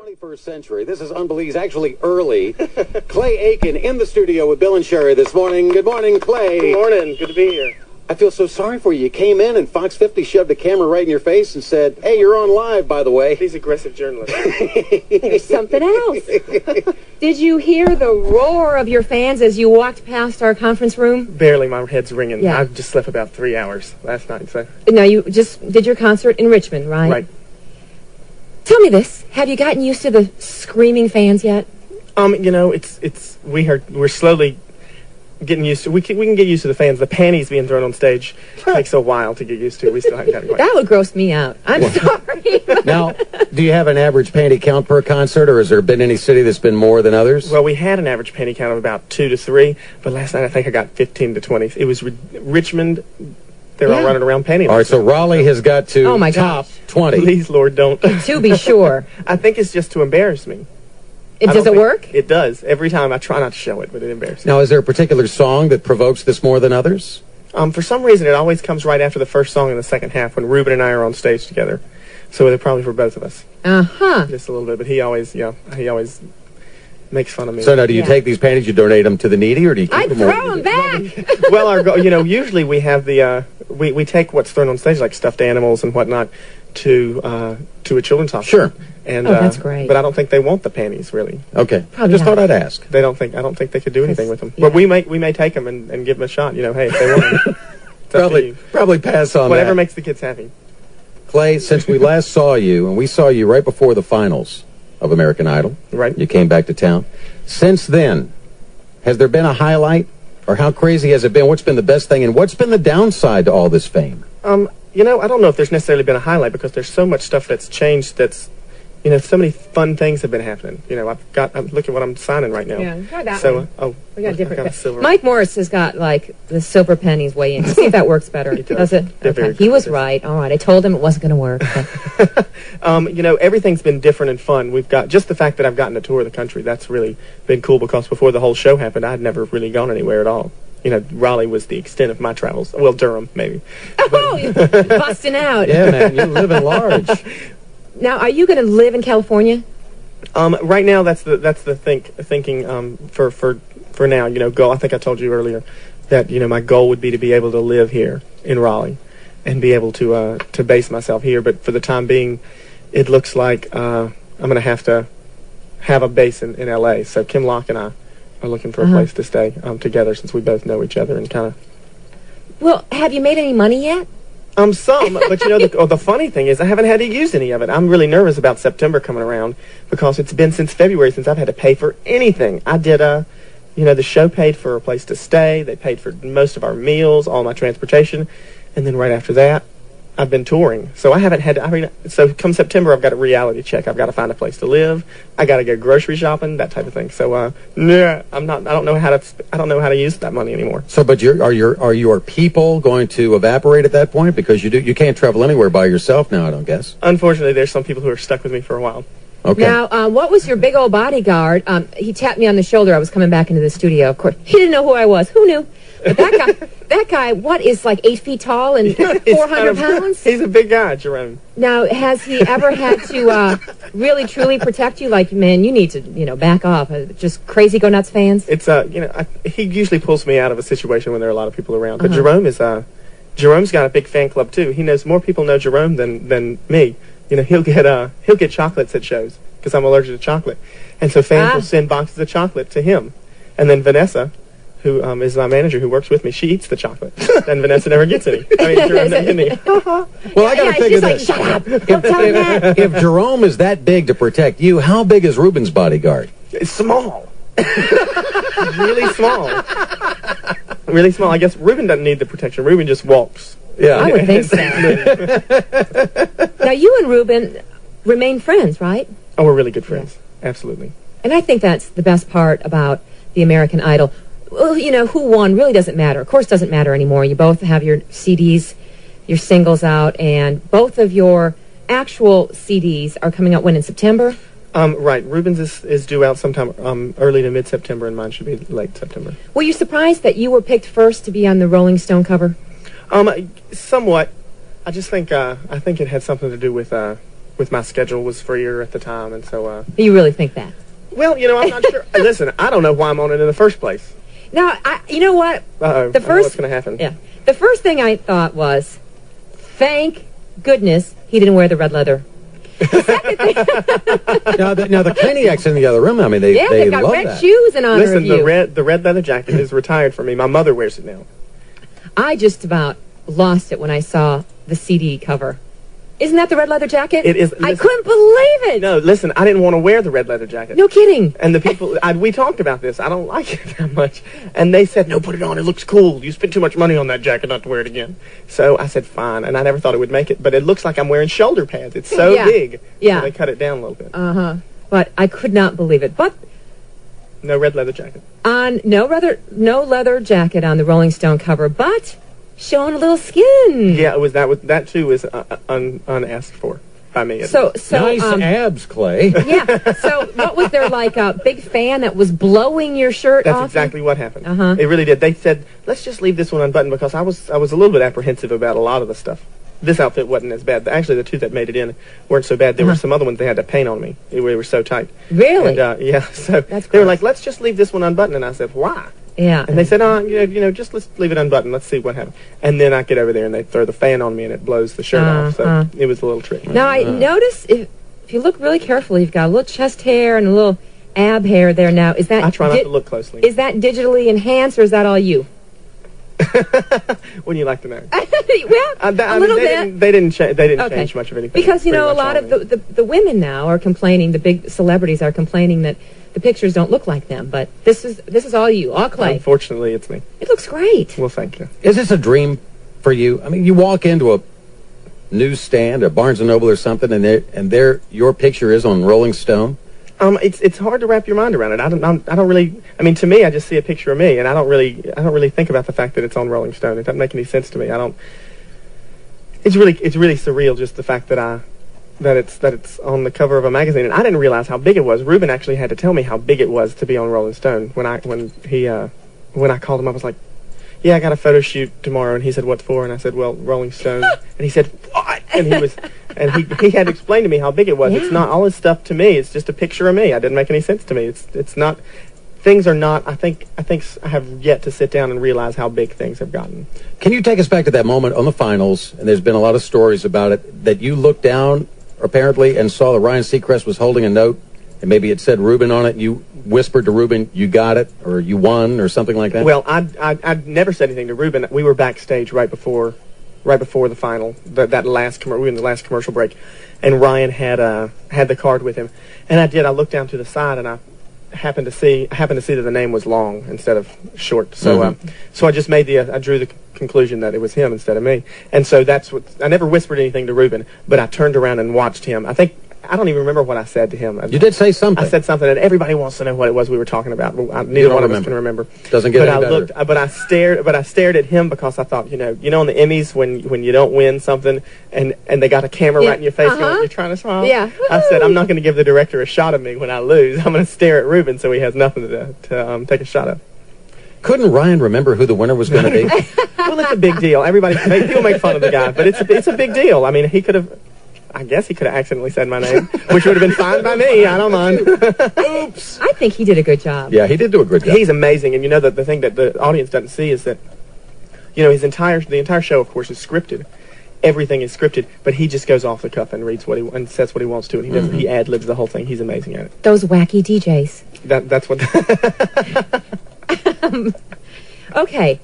21st century. This is Unbelievable, actually early. Clay Aiken in the studio with Bill and Sherry this morning. Good morning, Clay. Good morning. Good to be here. I feel so sorry for you. You came in and Fox 50 shoved a camera right in your face and said, hey, you're on live, by the way. These aggressive journalists. There's something else. Did you hear the roar of your fans as you walked past our conference room? Barely. My head's ringing. Yeah. I just slept about 3 hours last night. So. No, you just did your concert in Richmond, right? Right. Tell me this. Have you gotten used to the screaming fans yet? You know, we're slowly getting used to. We can get used to the fans. The panties being thrown on stage takes a while to get used to. We still haven't gotten quite. That would gross me out. I'm sorry. Now, do you have an average panty count per concert, or has there been any city that's been more than others? Well, we had an average panty count of about 2 to 3, but last night I think I got 15 to 20. It was Richmond. They're all running around panty. All right, so Raleigh has got to top 20. Please, Lord, don't. To be sure. I think it's just to embarrass me. Does it work? It does. Every time I try not to show it, but it embarrasses me. Now, is there a particular song that provokes this more than others? For some reason, it always comes right after the first song in the second half when Ruben and I are on stage together. So they're probably for both of us. Uh-huh. Just a little bit, but he always makes fun of me. So now, do you take these panties, you donate them to the needy, or do you keep them? I'd throw them back. Well, our goal, usually we have the we take what's thrown on stage, like stuffed animals and whatnot, to a children's hospital. Sure. And that's great. But I don't think they want the panties, really. Okay. Probably Just not. thought I'd ask. I don't think they could do anything with them. Yeah. But we may take them and give them a shot. Hey, if they want them. It's up to you. Probably pass on Whatever that. makes the kids happy. Clay, since we last saw you, and we saw you right before the finals of American Idol. Right. You came back to town. Since then, has there been a highlight, or how crazy has it been? What's been the best thing, and what's been the downside to all this fame? I don't know if there's necessarily been a highlight because there's so much stuff that's changed that's, so many fun things have been happening. Look at what I'm signing right now. Yeah, try that so, one. We got different. I got a silver. Mike Morris has got, the silver pennies way in. See if that works better. Does it? Okay. He was right. All right. I told him it wasn't going to work. Everything's been different and fun. We've got just the fact that I've gotten to tour the country. That's really been cool because before the whole show happened, I'd never really gone anywhere at all. Raleigh was the extent of my travels. Well, Durham, maybe. Oh, you're busting out. Yeah, man, you live in large. Now, are you going to live in California? Right now, that's the thinking for now. Goal. I think I told you earlier that my goal would be to be able to live here in Raleigh and be able to base myself here. But for the time being, it looks like I'm going to have a base in L.A. So Kim Locke and I are looking for a place to stay together since we both know each other and kind of. Well, have you made any money yet? Some, but the funny thing is I haven't had to use any of it. I'm really nervous about September coming around because it's been since February since I've had to pay for anything. I did the show paid for a place to stay. They paid for most of our meals, all my transportation, and then right after that, I've been touring. So I haven't had to, so come September, I've got a reality check. I've got to find a place to live. I got to go grocery shopping, that type of thing. So, I don't know how to use that money anymore. So, but are your people going to evaporate at that point? Because you can't travel anywhere by yourself now, I don't guess. Unfortunately, there's some people who are stuck with me for a while. Okay. Now, what was your big old bodyguard? He tapped me on the shoulder. I was coming back into the studio. Of course, he didn't know who I was. Who knew? But that guy, what is 8 feet tall and 400 pounds? He's a big guy, Jerome. Now, has he ever had to really truly protect you? Like, man, you need to, back off. Just crazy go nuts fans. It's he usually pulls me out of a situation when there are a lot of people around. But Jerome's got a big fan club too. He knows more people know Jerome than me. He'll get chocolates at shows because I'm allergic to chocolate, and so fans will send boxes of chocolate to him, and then Vanessa, who is my manager who works with me, she eats the chocolate, and Vanessa never gets any. Jerome doesn't get any. Well, I got to figure this. Shut up! Don't tell him that. If Jerome is that big to protect you, how big is Ruben's bodyguard? It's small. Really small. Really small. I guess Ruben doesn't need the protection. Ruben just walks. Yeah, I would think so. Now, you and Ruben remain friends, right? Oh, we're really good friends. Yeah. Absolutely. And I think that's the best part about the American Idol. Well, who won really doesn't matter. Of course, it doesn't matter anymore. You both have your CDs, your singles out, and both of your actual CDs are coming out when, in September? Right. Ruben's is due out sometime early to mid-September, and mine should be late September. Were you surprised that you were picked first to be on the Rolling Stone cover? Somewhat. I just think I think it had something to do with with my schedule was freer at the time, and so. You really think that? Well, I'm not sure. Listen, I don't know why I'm on it in the first place. Now, you know what? Uh-oh. The I know first, what's going to happen. Yeah. The first thing I thought was, thank goodness he didn't wear the red leather. Now the Caniacs in the other room, I mean, they They've got love red that. shoes in honor Listen, of you. the red leather jacket is retired for me. My mother wears it now. I just about lost it when I saw the CD cover. Isn't that the red leather jacket? It is. I couldn't believe it. No, listen, I didn't want to wear the red leather jacket. No kidding. And the people, we talked about this. I don't like it that much. And they said, no, put it on. It looks cool. You spent too much money on that jacket not to wear it again. So I said, fine. And I never thought it would make it. But it looks like I'm wearing shoulder pads. It's so big. Yeah. So they cut it down a little bit. Uh-huh. But I could not believe it. But no red leather jacket. On no leather jacket on the Rolling Stone cover, but showing a little skin. Yeah, it was that too was unasked for by me. So nice abs, Clay. Yeah. So what was there, like a big fan that was blowing your shirt off? That's exactly what happened. Uh-huh. It really did. They said, let's just leave this one unbuttoned because I was a little bit apprehensive about a lot of the stuff. This outfit wasn't as bad. Actually, the two that made it in weren't so bad. There were some other ones they had to paint on me. They were so tight. Really? And, yeah. So That's they were gross. like, let's just leave this one unbuttoned. And I said, why? Yeah. And they said, just let's leave it unbuttoned. Let's see what happens. And then I get over there and they throw the fan on me and it blows the shirt off. So it was a little tricky. Now, I notice if you look really carefully, you've got a little chest hair and a little ab hair there now. Is that I try not to look closely. Is that digitally enhanced or is that all you? Wouldn't you like to know? Well, a little bit. They didn't change much of anything. Because, a lot of the women now are complaining, the big celebrities are complaining that the pictures don't look like them. But this is all you, all Clay. Unfortunately, it's me. It looks great. Well, thank you. Is this a dream for you? I mean, you walk into a newsstand, a Barnes & Noble or something, and there your picture is on Rolling Stone. It's hard to wrap your mind around it. I don't really. I mean, to me, I just see a picture of me, and I don't really think about the fact that it's on Rolling Stone. It doesn't make any sense to me. It's really surreal, just the fact that it's on the cover of a magazine, and I didn't realize how big it was. Ruben actually had to tell me how big it was to be on Rolling Stone. When I called him, I was like, "Yeah, I got a photo shoot tomorrow," and he said, "What for?" And I said, "Well, Rolling Stone." And he said, "What?" And he had explained to me how big it was. Yeah. It's not all his stuff to me. It's just a picture of me. It didn't make any sense to me. It's not. Things are not. I think I have yet to sit down and realize how big things have gotten. Can you take us back to that moment on the finals? And there's been a lot of stories about it, that you looked down apparently and saw that Ryan Seacrest was holding a note, and maybe it said Ruben on it, and you whispered to Ruben, "You got it," or "You won," or something like that. Well, I never said anything to Ruben. We were backstage right before the final, that last we were in the last commercial break, and Ryan had the card with him, and I looked down to the side, and I happened to see that the name was long instead of short. So so I just I drew the conclusion that it was him instead of me, and so that's what I never whispered anything to Ruben, but I turned around and watched him. I don't even remember what I said to him. You did say something. I said something, and everybody wants to know what it was we were talking about. Neither one of us can remember. Doesn't get any better. But I stared at him because I thought, on the Emmys when you don't win something and they got a camera right in your face, you're trying to smile. Yeah. I said, I'm not going to give the director a shot of me when I lose. I'm going to stare at Ruben so he has nothing to take a shot of. Couldn't Ryan remember who the winner was going to be? Well, it's a big deal. People make fun of the guy, but it's a big deal. I mean, I guess he could have accidentally said my name, which would have been fine by me. I don't mind. Oops. I think he did a good job. Yeah, he did do a good job. He's amazing, and the thing that the audience doesn't see is that, the entire show, of course, is scripted. Everything is scripted, but he just goes off the cuff and reads and says what he wants to, and he ad-libs the whole thing. He's amazing at it. Those wacky DJs. That's what. Okay.